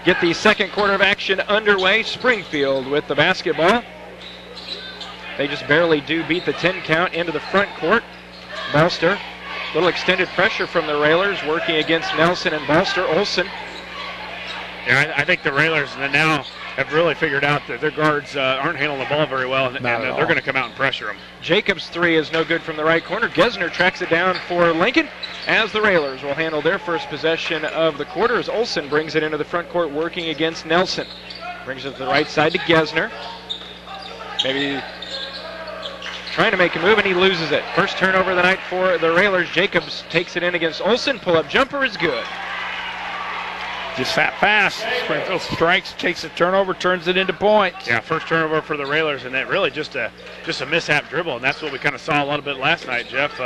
Get the second quarter of action underway. Springfield with the basketball. They just barely do beat the 10 count into the front court. Balster, little extended pressure from the Railers, working against Nelson and Balster. Olsen. Yeah, I think the Railers now have really figured out that their guards aren't handling the ball very well, and they're going to come out and pressure them. Jacobs' three is no good from the right corner. Gesner tracks it down for Lincoln, as the Railers will handle their first possession of the quarter as Olsen brings it into the front court working against Nelson. Brings it to the right side to Gesner. Maybe trying to make a move, and he loses it. First turnover of the night for the Railers. Jacobs takes it in against Olsen. Pull-up jumper is good. Just that fast. Springfield strikes, takes a turnover, turns it into points. Yeah, first turnover for the Railers, and that really just a mishap dribble, and that's what we kind of saw a little bit last night, Jeff.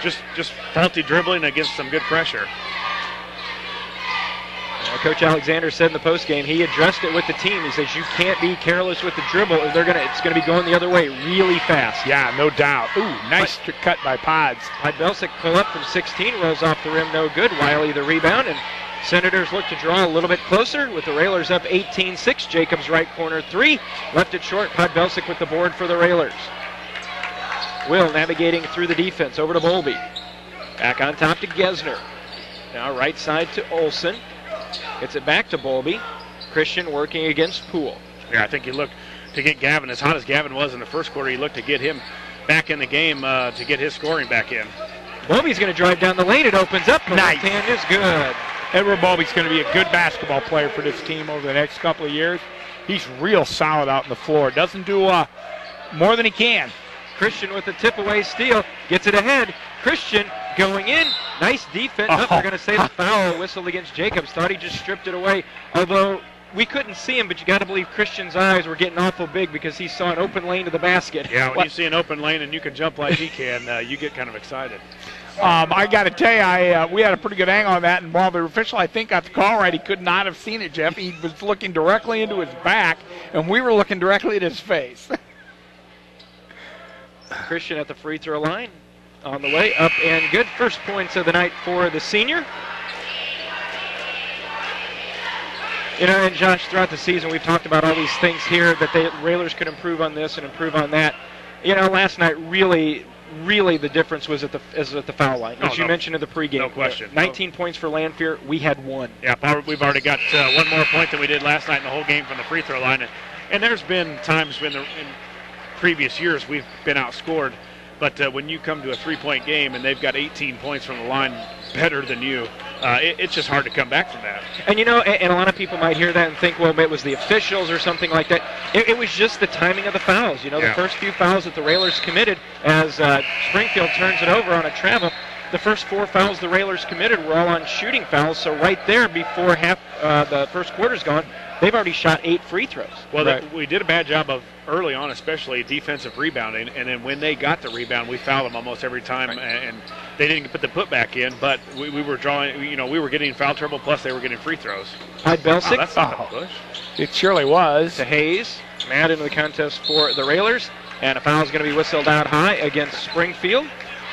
Just faulty dribbling against some good pressure. Coach Alexander said in the postgame he addressed it with the team. He says you can't be careless with the dribble. It's going to be going the other way really fast. Yeah, no doubt. Ooh, nice cut by Pods. Belsic pull up from 16, rolls off the rim, no good. Wiley the rebound, and Senators look to draw a little bit closer with the Railers up 18-6. Jacobs right corner three, left it short. Belsic with the board for the Railers. Will navigating through the defense over to Bowlby. Back on top to Gesner. Now right side to Olsen. Gets it back to Bowlby. Christian working against Poole. Yeah, I think you look to get Gavin, as hot as Gavin was in the first quarter, you look to get him back in the game to get his scoring back in. Bowlby's going to drive down the lane. It opens up. Nice. The left hand is good. Edward Bowlby's going to be a good basketball player for this team over the next couple of years. He's real solid out on the floor. Doesn't do more than he can. Christian with the tip-away steal. Gets it ahead. Christian going in. Nice defense. Oh, they're going to say the foul whistle against Jacobs. Thought he just stripped it away. Although we couldn't see him, but you got to believe Christian's eyes were getting awful big because he saw an open lane to the basket. Yeah, when you see an open lane and you can jump like he can, you get kind of excited. I got to tell you, we had a pretty good angle on that, and while the official, I think, got the call right, he could not have seen it, Jeff. He was looking directly into his back, and we were looking directly at his face. Christian at the free throw line. On the way up and good. First points of the night for the senior. You know, and Josh, throughout the season, we've talked about all these things here that the Railers could improve on this and improve on that. You know, last night really the difference was at the foul line, as you mentioned in the pregame. No question. 19 points for Lanphier. We had one. Yeah, we've already got one more point than we did last night in the whole game from the free throw line. And there's been times in previous years we've been outscored. But when you come to a three-point game and they've got 18 points from the line better than you, it's just hard to come back from that. And, you know, and a lot of people might hear that and think, well, it was the officials or something like that. It was just the timing of the fouls. You know, the first few fouls that the Railers committed as Springfield turns it over on a travel, the first four fouls the Railers committed were all on shooting fouls. So right there before half the first quarter's gone, they've already shot 8 free throws. Well, we did a bad job of early on, especially defensive rebounding, and then when they got the rebound, we fouled them almost every time, and they didn't put the putback in, but we were drawing, you know, we were getting foul trouble, plus they were getting free throws. Belsic. That's not a push. It surely was. To Hayes. Matt into the contest for the Railers, and a foul is going to be whistled out high against Springfield.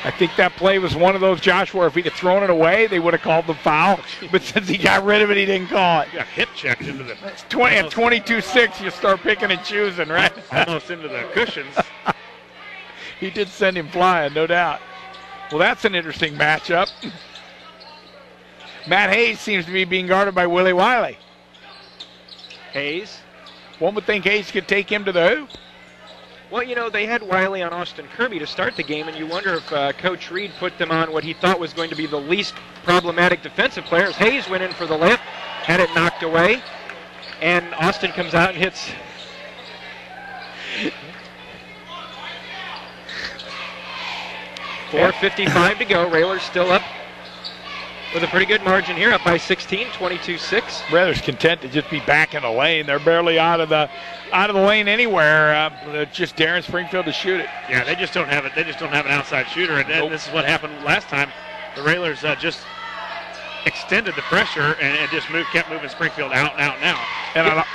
I think that play was one of those, Josh, where if he'd have thrown it away, they would have called the foul. But since he got rid of it, he didn't call it. Yeah, hip checked into the... At 22-6, you start picking and choosing, right? Almost into the cushions. He did send him flying, no doubt. Well, that's an interesting matchup. Matt Hayes seems to be being guarded by Willie Wiley. Hayes. One would think Hayes could take him to the hoop. Well, you know, they had Wiley on Austin Kirby to start the game, and you wonder if Coach Reed put them on what he thought was going to be the least problematic defensive players. Hayes went in for the layup, had it knocked away, and Austin comes out and hits. 4:55 to go. Railers still up with a pretty good margin here, up by 16, 22-6. Railers content to just be back in the lane. They're barely out of the lane anywhere. Just daring Springfield to shoot it. Yeah, they just don't have it. They just don't have an outside shooter, and this is what happened last time. The Railers just extended the pressure and just kept moving Springfield out and out and out. And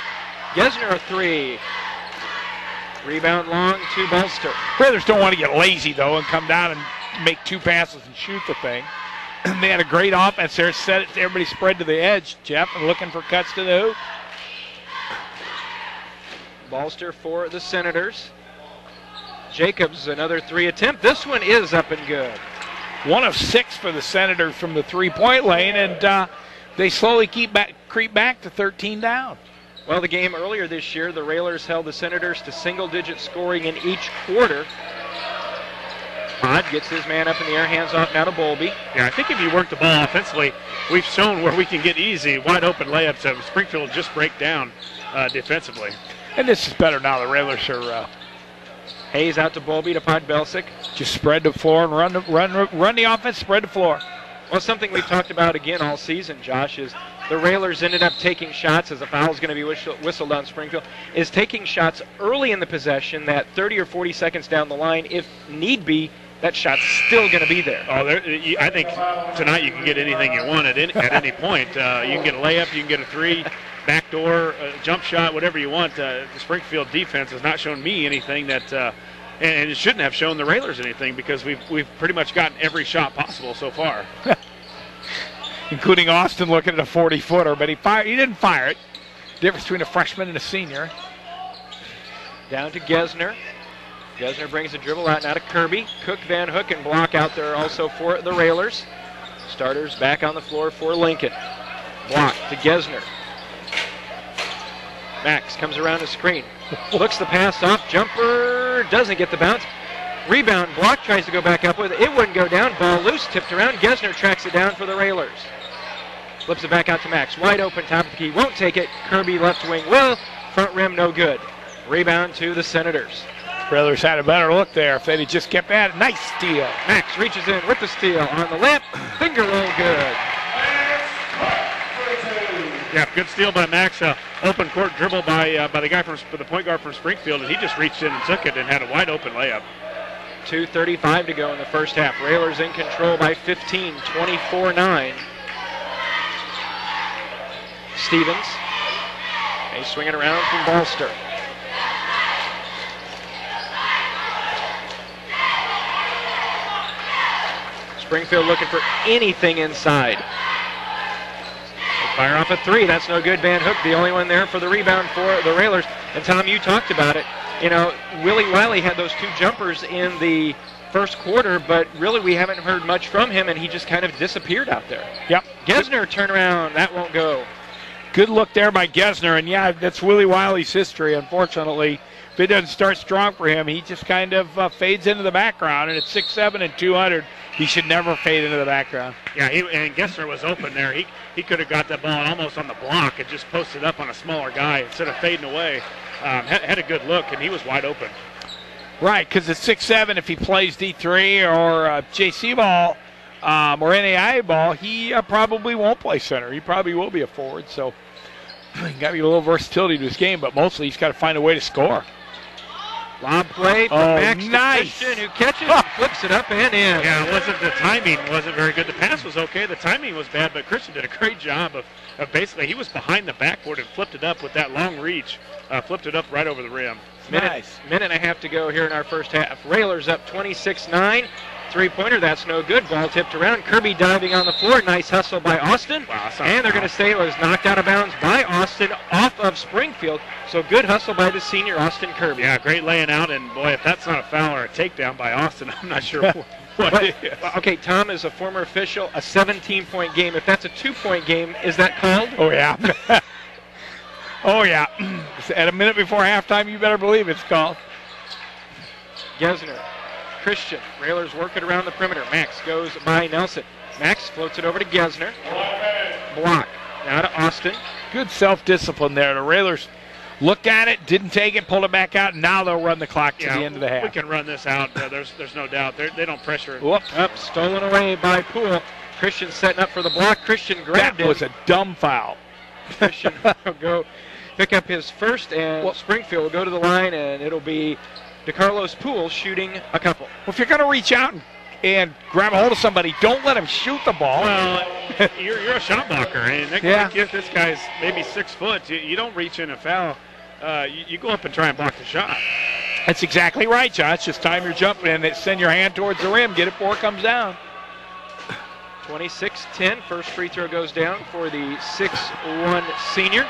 Gesner a three. Rebound long to Bolster. Railers don't want to get lazy though and come down and make 2 passes and shoot the thing. They had a great offense there. Everybody spread to the edge, Jeff, and looking for cuts to the hoop. Balster for the Senators. Jacobs, another 3 attempt. This one is up and good. 1 of 6 for the Senators from the three-point lane, and they slowly creep back to 13 down. Well, the game earlier this year, the Railers held the Senators to single-digit scoring in each quarter. Todd gets his man up in the air, hands off now to Bowlby. Yeah, I think if you work the ball offensively, we've shown where we can get easy, wide-open layups. Springfield just break down defensively. And this is better now. The Railers are... Hayes out to Bowlby to Podbelsic. Just spread the floor and run the offense, spread the floor. Well, something we've talked about again all season, Josh, is the Railers ended up taking shots, as a foul is going to be whistled on Springfield, is taking shots early in the possession that 30 or 40 seconds down the line, if need be, that shot's still going to be there. Oh, I think tonight you can get anything you want at any point. You can get a layup, you can get a 3, backdoor, jump shot, whatever you want. The Springfield defense has not shown me anything that, and it shouldn't have shown the Railers anything, because we've pretty much gotten every shot possible so far. Including Austin looking at a 40-footer, but he didn't fire it. Difference between a freshman and a senior. Down to Gesner. Gesner brings the dribble out now to Kirby. Cook, Van Hook, and Block out there also for the Railers. Starters back on the floor for Lincoln. Block to Gesner. Max comes around the screen. Looks the pass off. Jumper doesn't get the bounce. Rebound. Block tries to go back up with it. It wouldn't go down. Ball loose. Tipped around. Gesner tracks it down for the Railers. Flips it back out to Max. Wide open. Top of the key. Won't take it. Kirby left wing will. Front rim no good. Rebound to the Senators. Railers had a better look there if they'd just kept at it. Nice steal. Max reaches in with the steal on the lamp. Finger roll good. Yeah, good steal by Max. Open court dribble by the guy the point guard from Springfield, and he just reached in and took it and had a wide open layup. 2:35 to go in the first half. Railers in control by 15, 24-9. Stevens. He's swinging around from Balster. Springfield looking for anything inside. They fire off a 3. That's no good. Van Hook, the only one there for the rebound for the Railers. And Tom, you talked about it. You know, Willie Wiley had those 2 jumpers in the first quarter, but really we haven't heard much from him, and he just kind of disappeared out there. Yep. Gesner turnaround. That won't go. Good look there by Gesner, and yeah, that's Willie Wiley's history, unfortunately. If it doesn't start strong for him, he just kind of fades into the background, and at 6'7" and 200, he should never fade into the background. Yeah, and Gesner was open there. He could have got that ball almost on the block and just posted up on a smaller guy instead of fading away. Had a good look, and he was wide open. Right, because at 6'7", if he plays D3 or JC ball or NAIA ball, he probably won't play center. He probably will be a forward, so he's got to be a little versatility to his game, but mostly he's got to find a way to score. Lob play from Max to Christian, who catches and flips it up and in. Yeah, the timing wasn't very good. The pass was okay. The timing was bad, but Christian did a great job of basically, he was behind the backboard and flipped it up with that long reach. Flipped it up right over the rim. Minute and a half to go here in our first half. Railers up 26-9. 3-pointer, that's no good. Ball tipped around. Kirby diving on the floor. Nice hustle by Austin. Wow, and they're going to say it was knocked out of bounds by Austin off of Springfield. So good hustle by the senior, Austin Kirby. Yeah, great laying out. And, boy, if that's not a foul or a takedown by Austin, I'm not sure what it is. Okay, Tom is a former official. A 17-point game. If that's a 2-point game, is that called? Oh, yeah. Oh, yeah. At a minute before halftime, you better believe it's called. Gesner. Christian. Railers work it around the perimeter. Max goes by Nelson. Max floats it over to Gesner. Block. Now to Austin. Good self-discipline there. The Railers looked at it, didn't take it, pulled it back out, and now they'll run the clock to the end of the half. We can run this out. There's no doubt. They don't pressure. Whoop. Up, stolen away by Poole. Christian setting up for the block. Christian grabbed it. That was a dumb foul. Christian will go pick up his first, and Springfield will go to the line, and it'll be DeCarlos Poole shooting a couple. Well, if you're going to reach out and grab a hold of somebody, don't let him shoot the ball. Well, you're a shot blocker, and if this guy's maybe 6 foot, you don't reach in a foul. You go up and try and block the shot. That's exactly right, Josh. Just time you're jumping and send your hand towards the rim, get it before it comes down. 26-10. First free throw goes down for the 6'1 senior.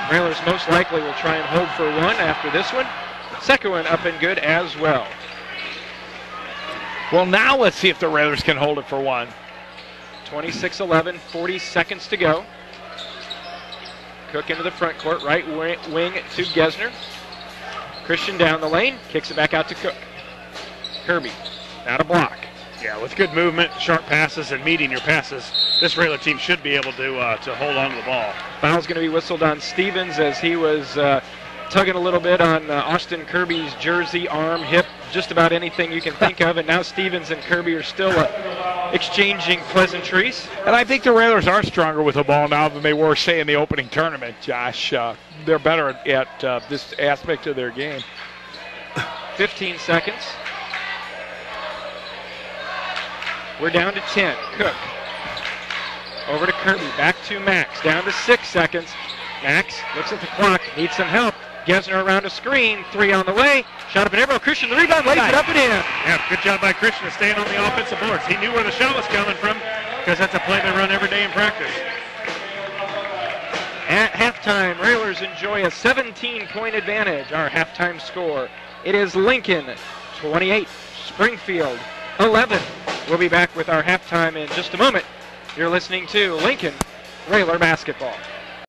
Railers most likely will try and hold for one after this one. Second one up and good as well. Well, now let's see if the Railers can hold it for one. 26-11, 40 seconds to go. Cook into the front court, right wing to Gesner. Christian down the lane, kicks it back out to Cook. Kirby, out of block. Yeah, with good movement, sharp passes, and meeting your passes, this Railer team should be able to hold on to the ball. Foul's going to be whistled on Stevens as he was tugging a little bit on Austin Kirby's jersey, arm, hip, just about anything you can think of. And now Stevens and Kirby are still exchanging pleasantries. And I think the Railers are stronger with the ball now than they were, say, in the opening tournament, Josh. They're better at this aspect of their game. 15 seconds. We're down to 10. Cook. Over to Kirby. Back to Max. Down to 6 seconds. Max looks at the clock. Needs some help. Gesner around a screen. 3 on the way. Shot up and arrow. Christian, the rebound. Lays it up and in. Yeah, good job by Christian staying on the offensive boards. He knew where the shot was coming from because that's a play they run every day in practice. At halftime, Railers enjoy a 17-point advantage. Our halftime score. It is Lincoln 28, Springfield 11. We'll be back with our halftime in just a moment. You're listening to Lincoln Railer Basketball.